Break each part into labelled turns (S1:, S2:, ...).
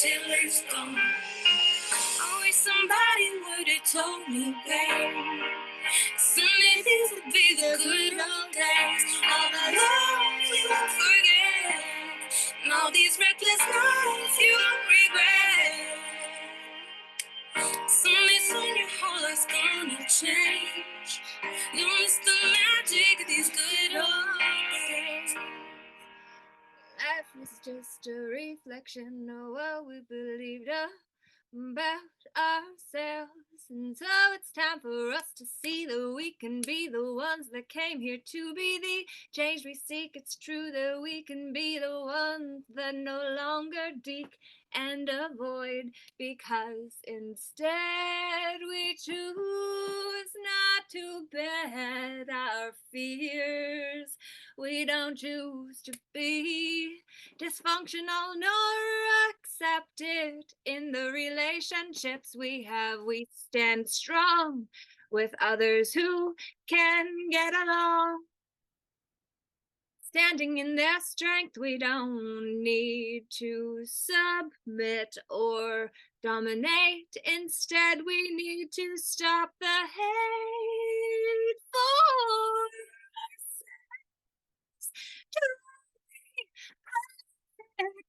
S1: till it's gone. I wish somebody would have told me then. Someday these would be the good old days. All the love we won't forget. And all these reckless nights you won't regret. Someday soon your whole life's gonna change. You'll miss the magic of these good old days. Life is just a reflection of what we believed about ourselves. And so it's time for us to see that we can be the ones that came here to be the change we seek. It's true that we can be the ones that no longer seek and avoid, because instead we choose not to bet our fears. We don't choose to be dysfunctional nor accepted in the relationships we have. We stand strong with others who can get along. Standing in their strength, we don't need to submit or dominate. Instead, we need to stop the hate for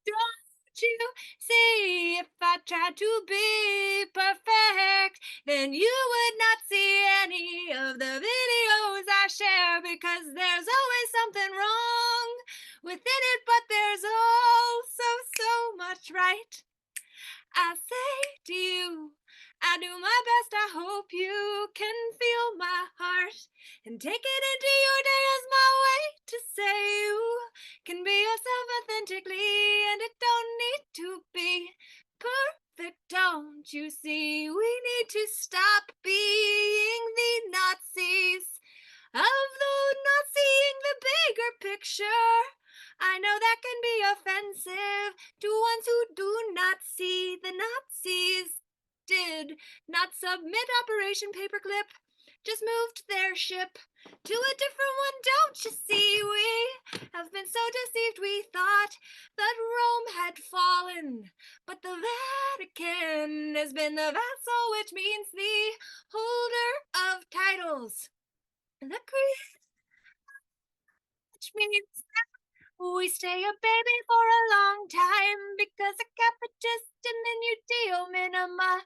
S1: don't you see, if I tried to be perfect, then you would not see any of the videos I share, because there's always something wrong within it, but there's also so much right. I say to you, I do my best. I hope you can feel my heart and take it into your day as my way to say you can be yourself authentically, and it don't need to be perfect. Don't you see? We need to stop being the Nazis of not seeing the bigger picture. I know that can be offensive to ones who do not see. The Nazis did not submit Operation Paperclip, just moved their ship to a different one. Don't you see? We have been so deceived. We thought that Rome had fallen, but the Vatican has been the vassal, which means the holder of titles. The which means we stay a baby for a long time, because a capitalist and then you deal minima,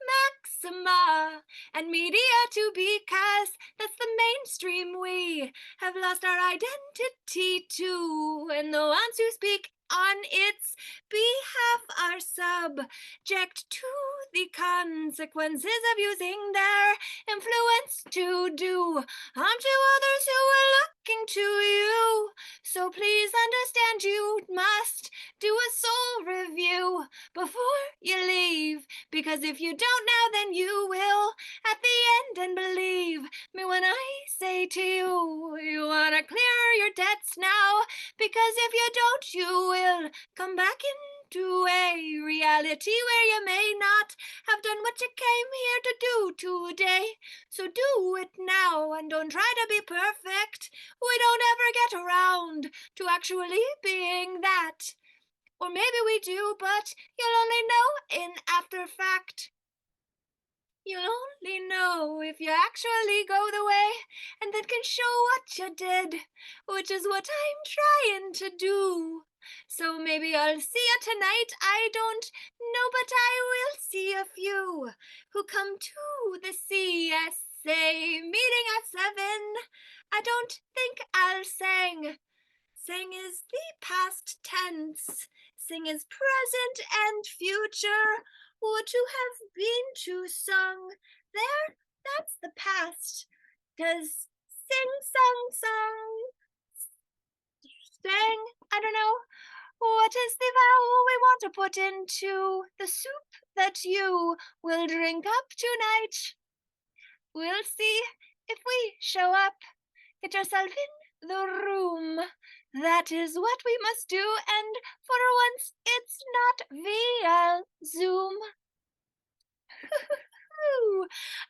S1: maxima, and media too, because that's the mainstream. We have lost our identity too, and the ones who speak on its behalf are subject to the consequences of using their influence to do harm to others who are looking to you. So please understand, you must do a soul review before you leave, because if you don't now, then you will at the end. And believe me when I say to you, you want to clear your debts now, because if you don't, you will come back into a reality where you may not have done what you came here to do today. So do it now, and don't try to be perfect. We don't ever get around to actually being that. Or maybe we do, but you'll only know in after fact. You'll only know if you actually go the way, and then can show what you did, which is what I'm trying to do. So maybe I'll see you tonight. I don't know, but I will see a few who come to the CSA meeting at 7. I don't think I'll sing. Sing is the past tense. Sing is present and future. What to have been to sung. There, that's the past. Does sing, sung, sang? I don't know. What is the vowel we want to put into the soup that you will drink up tonight? We'll see if we show up. Get yourself in the room. That is what we must do, and for once, it's not via Zoom.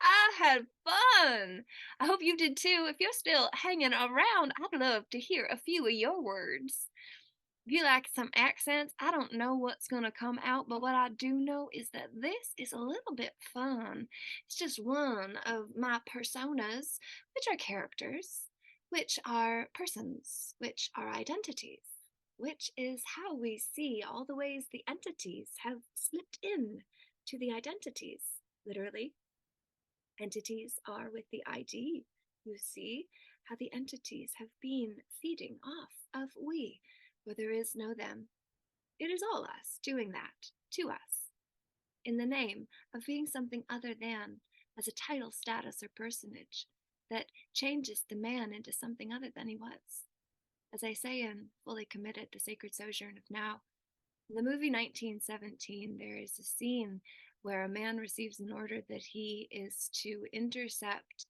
S1: I had fun. I hope you did too. If you're still hanging around, I'd love to hear a few of your words. If you like some accents, I don't know what's going to come out, but what I do know is that this is a little bit fun. It's just one of my personas, which are characters, which are persons, which are identities, which is how we see all the ways the entities have slipped in to the identities. Literally, entities are with the ID. You see how the entities have been feeding off of we, where there is no them. It is all us doing that to us in the name of being something other than as a title, status, or personage that changes the man into something other than he was. As I say in Fully Committed, The Sacred Sojourn of Now, in the movie 1917, there is a scene where a man receives an order that he is to intercept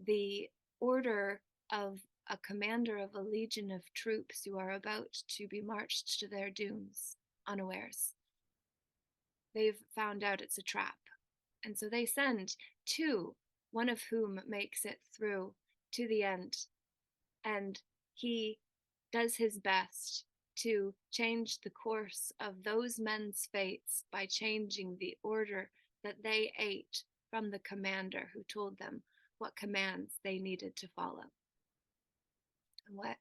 S1: the order of a commander of a legion of troops who are about to be marched to their dooms unawares. They've found out it's a trap. And so they send two, one of whom makes it through to the end. And he does his best to change the course of those men's fates by changing the order that they ate from the commander who told them what commands they needed to follow. And what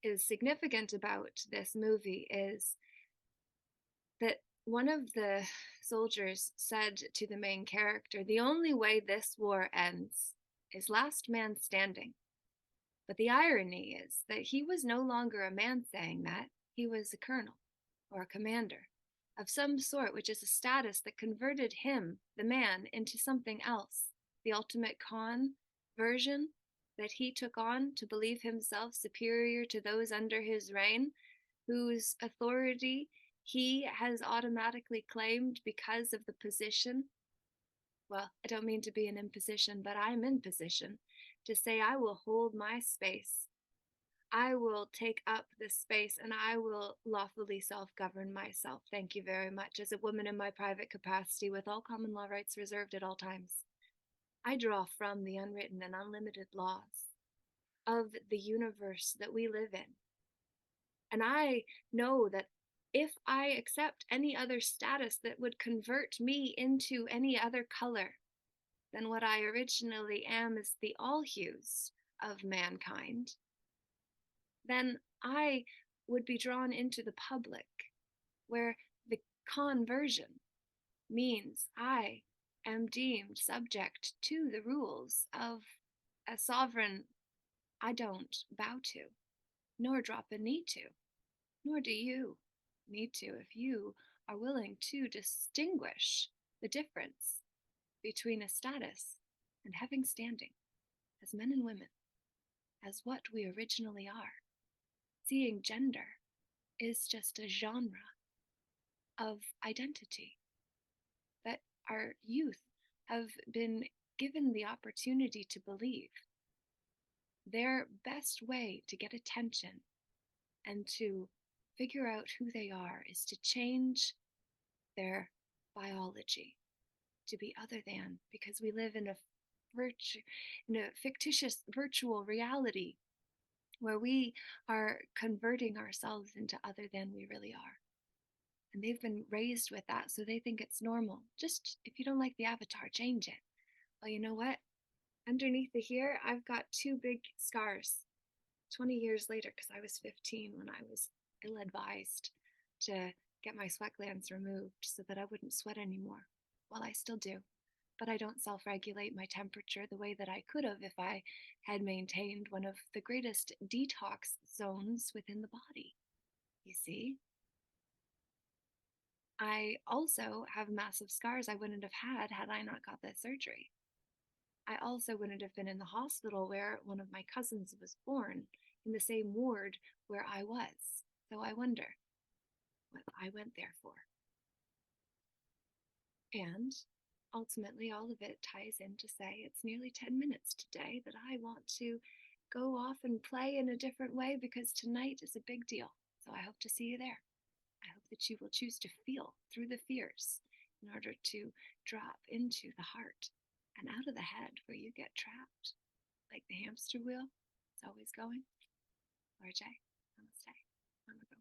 S1: is significant about this movie is that one of the soldiers said to the main character, "The only way this war ends is last man standing." But the irony is that he was no longer a man saying that, he was a colonel or a commander of some sort, which is a status that converted him, the man, into something else. The ultimate con version that he took on to believe himself superior to those under his reign, whose authority he has automatically claimed because of the position. Well, I don't mean to be an imposition, but I'm in position to say I will hold my space. I will take up this space and I will lawfully self-govern myself. Thank you very much. As a woman in my private capacity with all common law rights reserved at all times, I draw from the unwritten and unlimited laws of the universe that we live in. And I know that if I accept any other status that would convert me into any other color than what I originally am as the all hues of mankind, then I would be drawn into the public, where the conversion means I am deemed subject to the rules of a sovereign I don't bow to, nor drop a knee to, nor do you need to if you are willing to distinguish the difference between a status and having standing as men and women, as what we originally are. Seeing gender is just a genre of identity that our youth have been given the opportunity to believe. Their best way to get attention and to figure out who they are is to change their biology to be other than, because we live in a fictitious virtual reality where we are converting ourselves into other than we really are. And they've been raised with that, so they think it's normal. Just if you don't like the avatar, change it. Well, you know what? Underneath the here, I've got two big scars 20 years later, because I was 15 when I was ill advised to get my sweat glands removed so that I wouldn't sweat anymore. Well, I still do, but I don't self regulate my temperature the way that I could have if I had maintained one of the greatest detox zones within the body. You see? I also have massive scars I wouldn't have had I not got this surgery. I also wouldn't have been in the hospital where one of my cousins was born, in the same ward where I was. So I wonder what I went there for. And ultimately, all of it ties in to say it's nearly 10 minutes today that I want to go off and play in a different way, because tonight is a big deal. So I hope to see you there. I hope that you will choose to feel through the fears in order to drop into the heart and out of the head where you get trapped. Like the hamster wheel, it's always going. RJ, namaste.